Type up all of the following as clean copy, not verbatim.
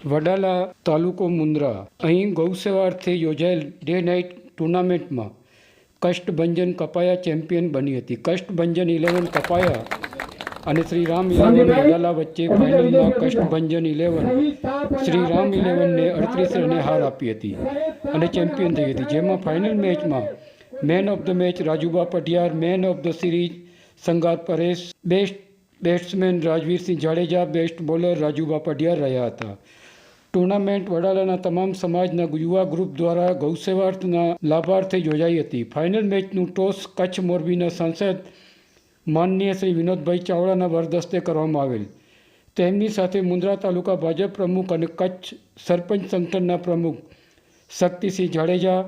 વડાલા તાલુકો મુન્દ્રા અહીં ગૌસેવાર્થે યોજાયેલ ડે નાઇટ ટુર્નામેન્ટમાં કષ્ટભંજન કપાયા ચેમ્પિયન બની હતી. કષ્ટભંજન 11 કપાયા અને શ્રીરામ 11 વડાલા વચ્ચે ફાઇનલમાં કષ્ટભંજન 11 શ્રીરામ 11ને 38 રને હાર આપી હતી અને ચેમ્પિયન થઈ હતી. જેમાં ફાઇનલ મેચમાં man of the match Rajuba Padhiyar, man of the series Sangar Paresh, best batsman Rajvirsinh Jadeja, best bowler Rajuba Padhiyar રહ્યા હતા. ટુર્નામેન્ટ વડાલાના તમામ સમાજના યુવા ગ્રુપ દ્વારા ગૌસેવાર્થના લાભાર્થે યોજાઈ હતી. ફાઇનલ મેચનું ટોસ કચ્છ મોરબીના સાંસદ માનનીય શ્રી વિનોદભાઈ ચાવડાના વરદસ્તે કરવામાં આવેલ. તેમની સાથે મુન્દ્રા તાલુકા ભાજપ પ્રમુખ અને કચ્છ સરપંચ સંગઠનના પ્રમુખ શક્તિસિંહ જાડેજા,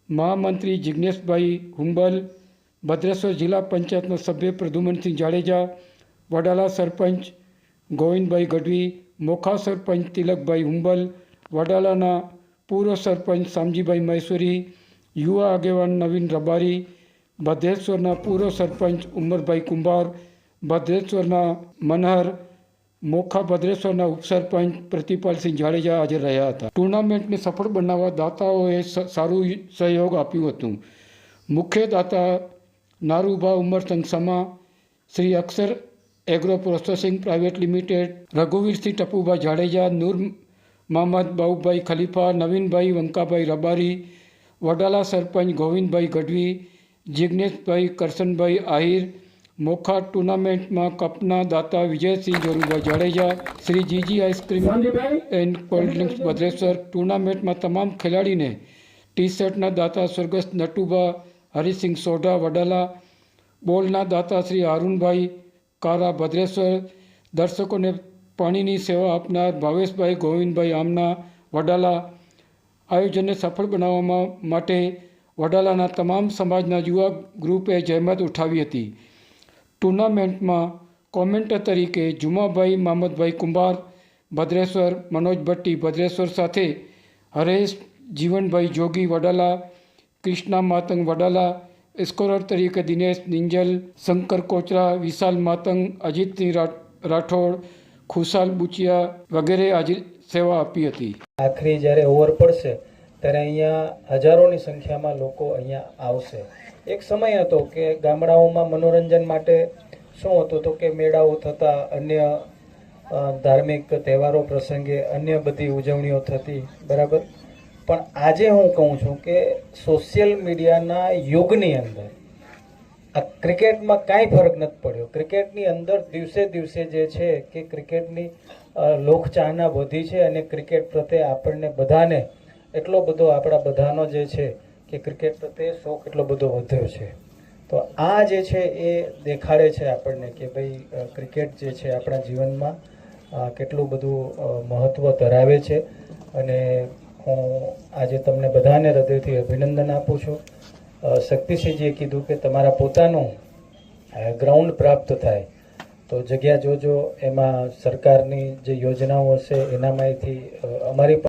મહામંત્રી જિજ્ઞેશભાઈ હુંબલ, ભદ્રેશ્વર જિલ્લા પંચાયતના સભ્ય પ્રદ્યુમનસિંહ જાડેજા, વડાલા સરપંચ ગોવિંદભાઈ ગઢવી, મોખા સરપંચ તિલકભાઈ હુંબલ, વડાલાના પૂર્વ સરપંચ શામજીભાઈ મહેશ્વરી, યુવા આગેવાન નવીન રબારી, ભદ્રેશ્વરના પૂર્વ સરપંચ ઉમરભાઈ કુંભાર, ભદ્રેશ્વરના મનહર, મોખા ભદ્રેશ્વરના ઉપસરપંચ પ્રતિપાલસિંહ જાડેજા હાજર રહ્યા હતા. ટુર્નામેન્ટને સફળ બનાવવા દાતાઓએ સારું સહયોગ આપ્યું હતું. મુખ્ય દાતા Narubha Umarsang Sama, Shri Akshar agro processing private limited, Raghuvirsinh Tapubhai Jadeja, Noor Mahmad Baubhai Khalifa, Navinbhai Vankabhai Rabari, Vadala sarpanch Govindbhai Gadhvi, Jigneshbhai Karshanbhai Ahir, Mokha ટુર્નામેન્ટમાં કપના દાતા Vijaysinh Jorubhai Jadeja, Shri G G ice cream and cold drinks Bhadreshwar. ટુર્નામેન્ટમાં તમામ ખેલાડીને ટી શર્ટના દાતા સ્વર્ગસ્થ નટુભા હરિસિંહ સોઢા વડાલા, બોલના દાતા શ્રી અરુણભાઈ કારા ભદ્રેશ્વર, દર્શકોને પાણીની સેવા આપનાર ભાવેશભાઈ ગોવિંદભાઈ આમના વડાલા. આયોજનને સફળ બનાવવા માટે વડાલાના તમામ સમાજના યુવા ગ્રુપે જહેમત ઉઠાવી હતી. ટુર્નામેન્ટમાં કોમેન્ટર તરીકે જુમાભાઈ મામદભાઈ કુંભાર ભદ્રેશ્વર, મનોજ ભટ્ટી ભદ્રેશ્વર સાથે હરેશ જીવનભાઈ જોગી વડાલા, કૃષ્ણા માતંગ વડાલા, સ્કોરર તરીકે દિનેશ નિંજલ, શંકર કોચરા, વિશાલ માતંગ, અજીતસિંહ રાઠોડ, ખુશાલ બુચિયા વગેરે આજે સેવા આપી હતી. આખરી જ્યારે ઓવર પડશે ત્યારે અહીંયા હજારોની સંખ્યામાં લોકો અહીંયા આવશે. એક સમય હતો કે ગામડાઓમાં મનોરંજન માટે શું હતું તો કે મેળાઓ થતા, અન્ય ધાર્મિક તહેવારો પ્રસંગે અન્ય બધી ઉજવણીઓ થતી, બરાબર. પણ આજે હું કહું છું કે સોશિયલ મીડિયાના યુગની અંદર આ ક્રિકેટમાં કાંઈ ફરક નથી પડ્યો. ક્રિકેટની અંદર દિવસે દિવસે જે છે કે ક્રિકેટની લોકચાહના વધી છે અને ક્રિકેટ પ્રત્યે આપણને બધાને એટલો બધો આપણા બધાનો જે છે કે ક્રિકેટ પ્રત્યે શોખ એટલો બધો વધ્યો છે. તો આ જે છે એ દેખાડે છે આપણને કે ભાઈ ક્રિકેટ જે છે આપણા જીવનમાં કેટલું બધું મહત્ત્વ ધરાવે છે. અને હું આજે તમને બધાને હૃદયથી અભિનંદન આપું છું. શક્તિસિંહજીએ કીધું કે તમારા પોતાનું ગ્રાઉન્ડ પ્રાપ્ત થાય તો જગ્યા જોજો, એમાં સરકારની જે યોજનાઓ હશે એનામાંથી અમારી